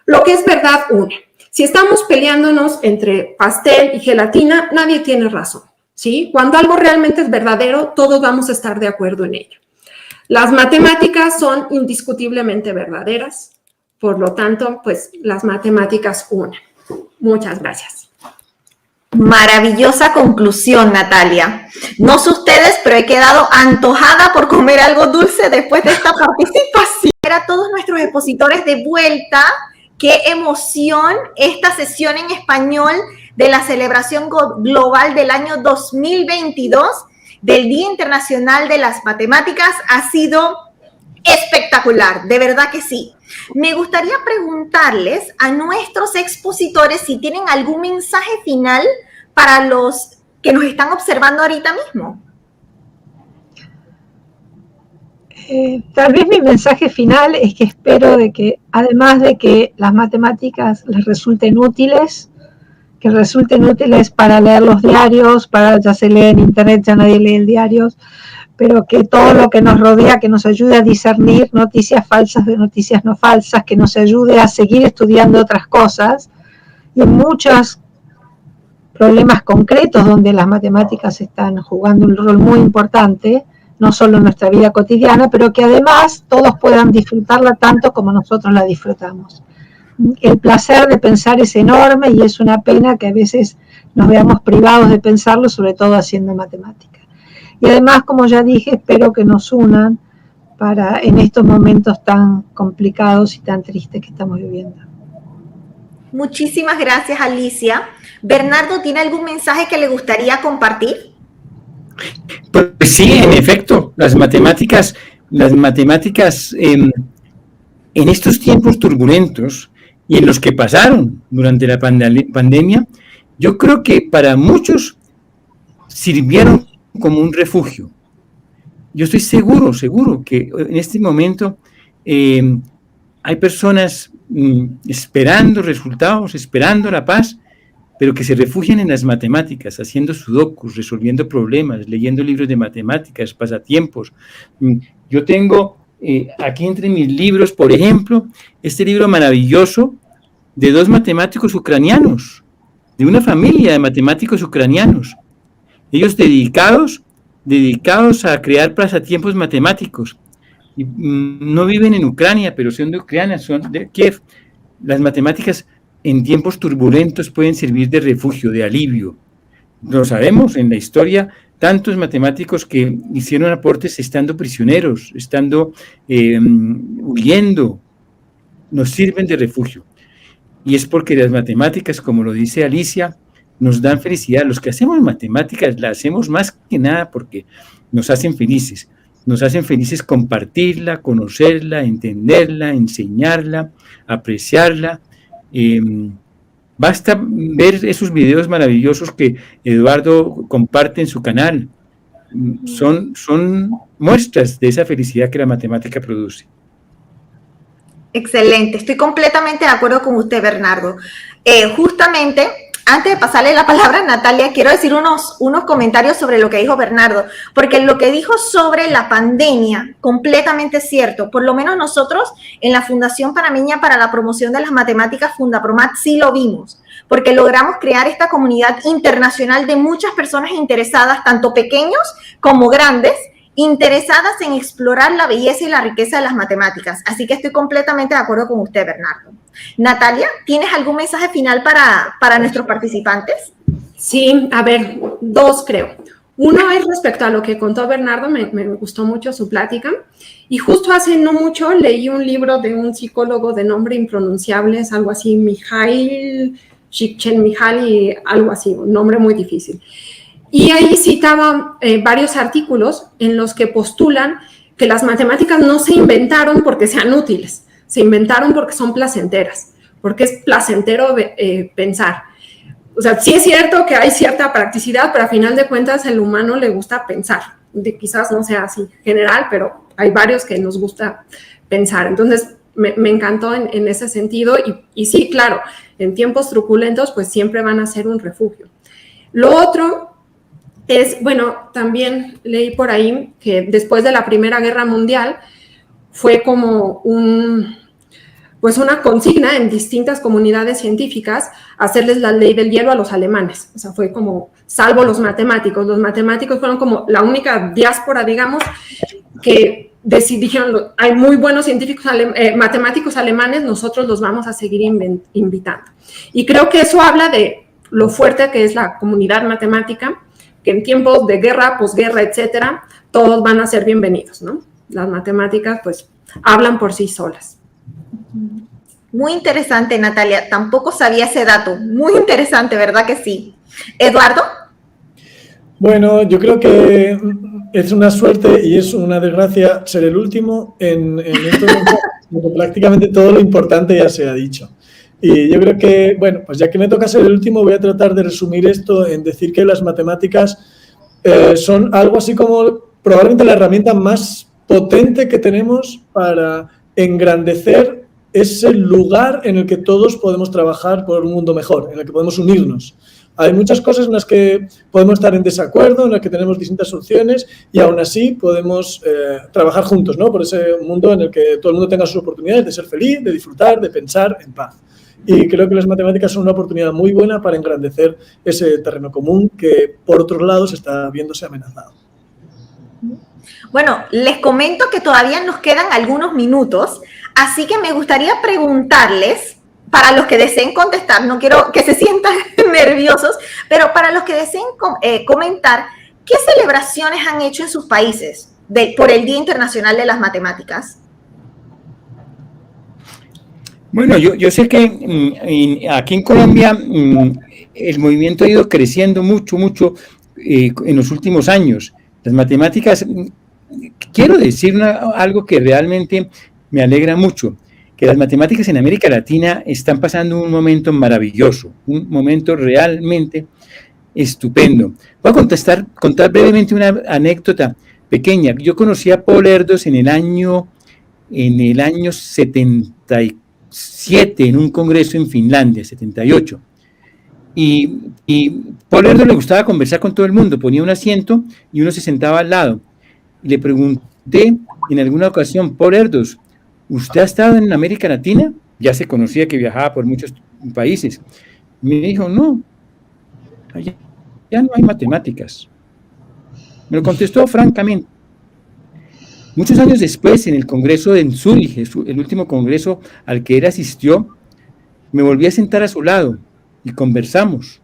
Lo que es verdad une. Si estamos peleándonos entre pastel y gelatina, nadie tiene razón, ¿sí? Cuando algo realmente es verdadero, todos vamos a estar de acuerdo en ello. Las matemáticas son indiscutiblemente verdaderas, por lo tanto, pues las matemáticas unen. Muchas gracias. Maravillosa conclusión, Natalia. No sé ustedes, pero he quedado antojada por comer algo dulce después de esta participación. A todos nuestros expositores de vuelta, qué emoción esta sesión en español de la celebración global del año 2022 del Día Internacional de las Matemáticas ha sido espectacular, de verdad que sí. Me gustaría preguntarles a nuestros expositores si tienen algún mensaje final para los que nos están observando ahorita mismo. Tal vez mi mensaje final es que espero de que, además de que las matemáticas les resulten útiles, que resulten útiles para leer los diarios, ya se lee en internet, ya nadie lee el diarios, pero que todo lo que nos rodea, que nos ayude a discernir noticias falsas de noticias no falsas, que nos ayude a seguir estudiando otras cosas, y en muchos problemas concretos donde las matemáticas están jugando un rol muy importante, no solo en nuestra vida cotidiana, pero que además todos puedan disfrutarla tanto como nosotros la disfrutamos. el placer de pensar es enorme y es una pena que a veces nos veamos privados de pensarlo, sobre todo haciendo matemática. Y además, como ya dije, espero que nos unan en estos momentos tan complicados y tan tristes que estamos viviendo. Muchísimas gracias, Alicia. Bernardo, ¿tiene algún mensaje que le gustaría compartir? Pues sí, en efecto, las matemáticas en estos tiempos turbulentos y en los que pasaron durante la pandemia, yo creo que para muchos sirvieron como un refugio. Yo estoy seguro que en este momento hay personas esperando resultados, esperando la paz, pero que se refugian en las matemáticas, haciendo sudokus, resolviendo problemas, leyendo libros de matemáticas, pasatiempos. Yo tengo aquí entre mis libros, por ejemplo, este libro maravilloso de dos matemáticos ucranianos, de una familia de matemáticos ucranianos, ellos dedicados a crear pasatiempos matemáticos. Y, no viven en Ucrania, pero son de Ucrania, son de Kiev. Las matemáticas en tiempos turbulentos pueden servir de refugio, de alivio. Lo sabemos en la historia, tantos matemáticos que hicieron aportes estando prisioneros, estando huyendo, nos sirven de refugio. Y es porque las matemáticas, como lo dice Alicia, nos dan felicidad. Los que hacemos matemáticas las hacemos más que nada porque nos hacen felices. Nos hacen felices compartirla, conocerla, entenderla, enseñarla, apreciarla. Basta ver esos videos maravillosos que Eduardo comparte en su canal. Son muestras de esa felicidad que la matemática produce. Excelente, estoy completamente de acuerdo con usted, Bernardo. Justamente, antes de pasarle la palabra a Natalia, quiero decir unos comentarios sobre lo que dijo Bernardo, porque lo que dijo sobre la pandemia, completamente cierto. Por lo menos nosotros en la Fundación Panameña para la Promoción de las Matemáticas, Fundapromat, sí lo vimos, porque logramos crear esta comunidad internacional de muchas personas interesadas, tanto pequeños como grandes, interesadas en explorar la belleza y la riqueza de las matemáticas. Así que estoy completamente de acuerdo con usted, Bernardo. Natalia, ¿tienes algún mensaje final para nuestros participantes? Sí, a ver, dos creo. Uno es respecto a lo que contó Bernardo, me gustó mucho su plática. Y justo hace no mucho leí un libro de un psicólogo de nombre impronunciable, es algo así, Mihail Csikszentmihalyi, algo así, un nombre muy difícil. Y ahí citaba varios artículos en los que postulan que las matemáticas no se inventaron porque sean útiles, se inventaron porque son placenteras, porque es placentero pensar. O sea, sí es cierto que hay cierta practicidad, pero a final de cuentas el humano le gusta pensar. Quizás no sea así general, pero hay varios que nos gusta pensar. Entonces, me encantó en ese sentido. Y sí, claro, en tiempos truculentos, pues siempre van a ser un refugio. Lo otro es, bueno, también leí por ahí que después de la Primera Guerra Mundial fue como una consigna en distintas comunidades científicas hacerles la ley del hielo a los alemanes. O sea, fue como, salvo los matemáticos fueron como la única diáspora, digamos, que dijeron, hay muy buenos científicos matemáticos alemanes, nosotros los vamos a seguir invitando. Y creo que eso habla de lo fuerte que es la comunidad matemática, que en tiempos de guerra, posguerra, etcétera, todos van a ser bienvenidos, ¿no? Las matemáticas, pues, hablan por sí solas. Muy interesante, Natalia. Tampoco sabía ese dato. Muy interesante, ¿verdad que sí? ¿Eduardo? Bueno, yo creo que es una suerte y es una desgracia ser el último en esto, porque prácticamente todo lo importante ya se ha dicho. Y yo creo que, bueno, pues ya que me toca ser el último, voy a tratar de resumir esto en decir que las matemáticas son algo así como probablemente la herramienta más potente que tenemos para engrandecer ese lugar en el que todos podemos trabajar por un mundo mejor, en el que podemos unirnos. Hay muchas cosas en las que podemos estar en desacuerdo, en las que tenemos distintas soluciones y aún así podemos trabajar juntos, ¿no? Por ese mundo en el que todo el mundo tenga sus oportunidades de ser feliz, de disfrutar, de pensar en paz. Y creo que las matemáticas son una oportunidad muy buena para engrandecer ese terreno común que, por otros lados, está viéndose amenazado. Bueno, les comento que todavía nos quedan algunos minutos, así que me gustaría preguntarles, para los que deseen contestar, no quiero que se sientan nerviosos, pero para los que deseen comentar, ¿qué celebraciones han hecho en sus países por el Día Internacional de las Matemáticas? Bueno, yo sé que aquí en Colombia el movimiento ha ido creciendo mucho en los últimos años. Las matemáticas, quiero decir algo que realmente me alegra mucho, que las matemáticas en América Latina están pasando un momento maravilloso, un momento realmente estupendo. Voy a contar brevemente una anécdota pequeña. Yo conocí a Paul Erdos en el año 74, en un congreso en Finlandia, 78. Y Paul Erdos le gustaba conversar con todo el mundo, ponía un asiento y uno se sentaba al lado. Y le pregunté en alguna ocasión, Paul Erdos, ¿usted ha estado en América Latina? Ya se conocía que viajaba por muchos países. Y me dijo, no, allá ya no hay matemáticas. Me lo contestó francamente. Muchos años después, en el congreso en Zúrich, el último congreso al que él asistió, me volví a sentar a su lado y conversamos.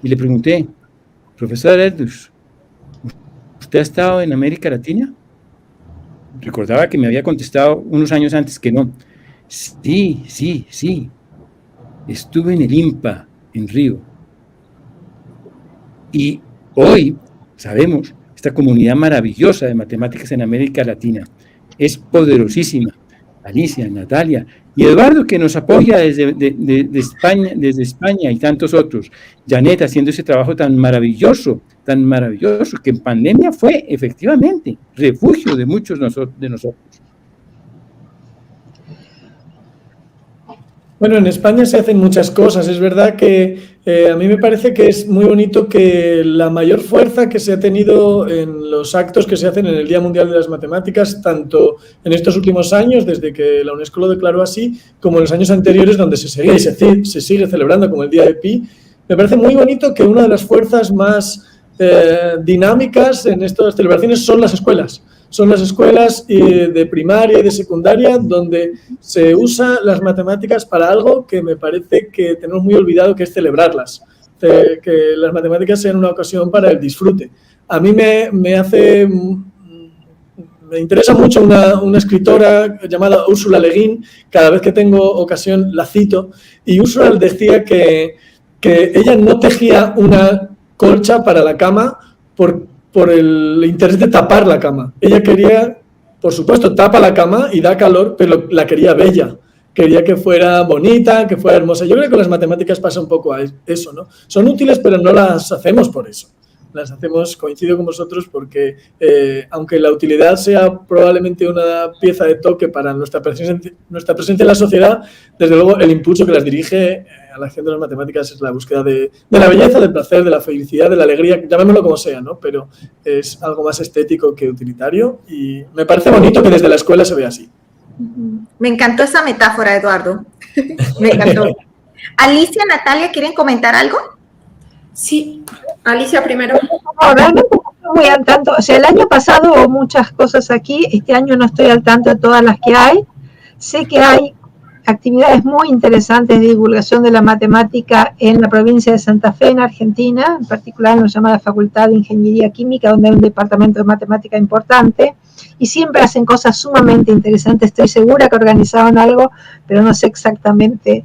Y le pregunté, profesor Erdos, ¿usted ha estado en América Latina? Recordaba que me había contestado unos años antes que no. Sí. Estuve en el IMPA, en Río. Y hoy sabemos, esta comunidad maravillosa de matemáticas en América Latina es poderosísima. Alicia, Natalia y Eduardo, que nos apoya desde España y tantos otros. Janet haciendo ese trabajo tan maravilloso, que en pandemia fue efectivamente refugio de muchos de nosotros. Bueno, en España se hacen muchas cosas. Es verdad que a mí me parece que es muy bonito que la mayor fuerza que se ha tenido en los actos que se hacen en el Día Mundial de las Matemáticas, tanto en estos últimos años, desde que la UNESCO lo declaró así, como en los años anteriores, donde se seguía y se sigue celebrando como el Día de Pi. Me parece muy bonito que una de las fuerzas más dinámicas en estas celebraciones son las escuelas. Son las escuelas de primaria y de secundaria donde se usan las matemáticas para algo que me parece que tenemos muy olvidado, que es celebrarlas. Que las matemáticas sean una ocasión para el disfrute. A mí me interesa mucho una escritora llamada Ursula Le Guin. Cada vez que tengo ocasión la cito. Y Ursula decía que ella no tejía una colcha para la cama por el interés de tapar la cama. Ella quería, por supuesto, tapa la cama y da calor, pero la quería bella. Quería que fuera bonita, que fuera hermosa. Yo creo que con las matemáticas pasa un poco a eso, ¿no? Son útiles, pero no las hacemos por eso. Las hacemos, coincido con vosotros, porque aunque la utilidad sea probablemente una pieza de toque para nuestra presencia en la sociedad, desde luego el impulso que las dirige a la acción de las matemáticas es la búsqueda de la belleza, del placer, de la felicidad, de la alegría, llamémoslo como sea, ¿no? Pero es algo más estético que utilitario y me parece bonito que desde la escuela se vea así. Me encantó esa metáfora, Eduardo. Me encantó. Alicia, Natalia, ¿quieren comentar algo? Sí, Alicia primero. No, realmente no estoy muy al tanto. O sea, el año pasado hubo muchas cosas aquí. Este año no estoy al tanto de todas las que hay. Sé que hay actividades muy interesantes de divulgación de la matemática en la provincia de Santa Fe, en Argentina, en particular en la llamada Facultad de Ingeniería Química, donde hay un departamento de matemática importante, y siempre hacen cosas sumamente interesantes. Estoy segura que organizaron algo, pero no sé exactamente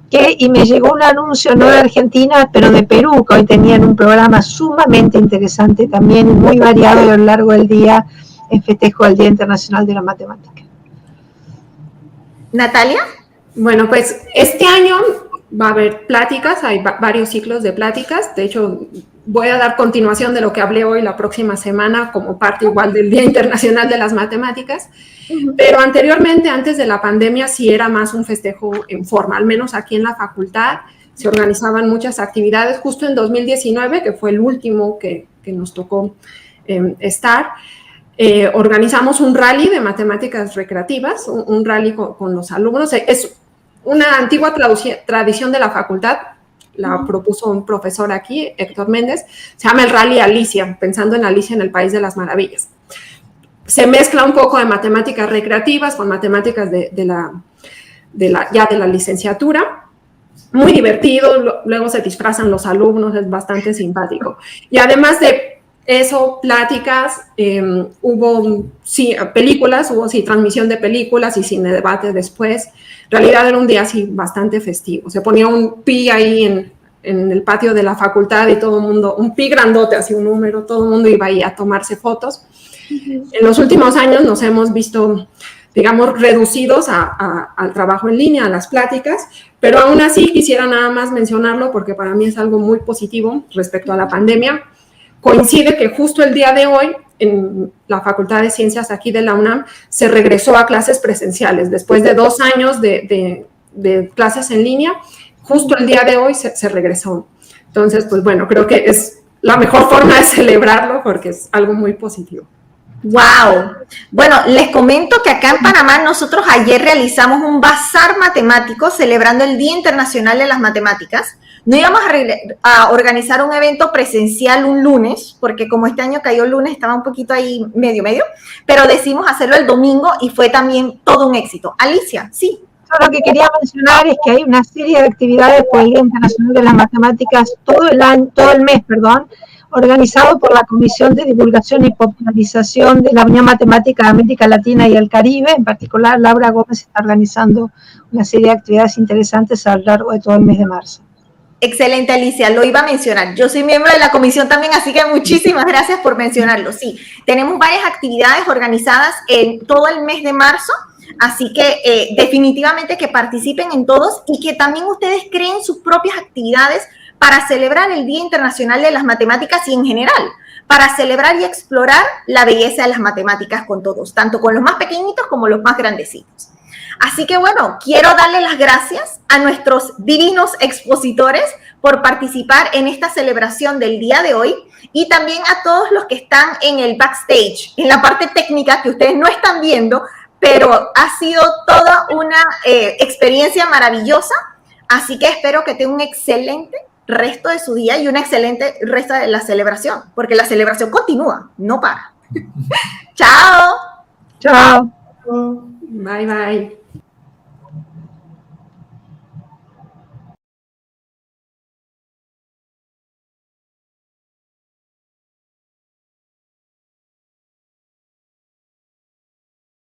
qué, y me llegó un anuncio no de Argentina, pero de Perú, que hoy tenían un programa sumamente interesante también, muy variado a lo largo del día, en festejo al Día Internacional de la Matemática. Natalia. Bueno, pues este año va a haber pláticas, hay varios ciclos de pláticas. De hecho, voy a dar continuación de lo que hablé hoy la próxima semana como parte igual del Día Internacional de las Matemáticas. Pero anteriormente, antes de la pandemia, sí era más un festejo en forma, al menos aquí en la facultad. Se organizaban muchas actividades. Justo en 2019, que fue el último que nos tocó estar, organizamos un rally de matemáticas recreativas, un rally con los alumnos. Es una antigua tradición de la facultad, la propuso un profesor aquí, Héctor Méndez, se llama el Rally Alicia, pensando en Alicia en el País de las Maravillas. Se mezcla un poco de matemáticas recreativas con matemáticas de ya de la licenciatura. Muy divertido, luego se disfrazan los alumnos, es bastante simpático. Y además de eso, pláticas, hubo películas, hubo transmisión de películas y cine debate después. En realidad era un día así bastante festivo. Se ponía un pi ahí en el patio de la facultad y todo el mundo, un pi grandote, así un número, todo el mundo iba ahí a tomarse fotos. En los últimos años nos hemos visto, digamos, reducidos al trabajo en línea, a las pláticas, pero aún así quisiera nada más mencionarlo porque para mí es algo muy positivo respecto a la pandemia. Coincide que justo el día de hoy, en la Facultad de Ciencias aquí de la UNAM, se regresó a clases presenciales. Después de 2 años de clases en línea, justo el día de hoy se regresó. Entonces, pues bueno, creo que es la mejor forma de celebrarlo porque es algo muy positivo. ¡Wow! Bueno, les comento que acá en Panamá nosotros ayer realizamos un bazar matemático celebrando el Día Internacional de las Matemáticas. No íbamos a organizar un evento presencial un lunes, porque como este año cayó el lunes, estaba un poquito ahí medio, pero decidimos hacerlo el domingo y fue también todo un éxito. Alicia, sí. Lo que quería mencionar es que hay una serie de actividades por el Día Internacional de las Matemáticas todo el mes, organizado por la Comisión de Divulgación y Popularización de la Unión Matemática de América Latina y el Caribe. En particular, Laura Gómez está organizando una serie de actividades interesantes a lo largo de todo el mes de marzo. Excelente, Alicia, lo iba a mencionar. Yo soy miembro de la comisión también, así que muchísimas gracias por mencionarlo. Sí, tenemos varias actividades organizadas en todo el mes de marzo, así que definitivamente que participen en todos y que también ustedes creen sus propias actividades para celebrar el Día Internacional de las Matemáticas y en general, para celebrar y explorar la belleza de las matemáticas con todos, tanto con los más pequeñitos como los más grandecitos. Así que bueno, quiero darle las gracias a nuestros divinos expositores por participar en esta celebración del día de hoy y también a todos los que están en el backstage, en la parte técnica que ustedes no están viendo, pero ha sido toda una experiencia maravillosa, así que espero que tengan un excelente resto de su día y una excelente resto de la celebración, porque la celebración continúa, no para. ¡Chao! ¡Chao! Bye, bye.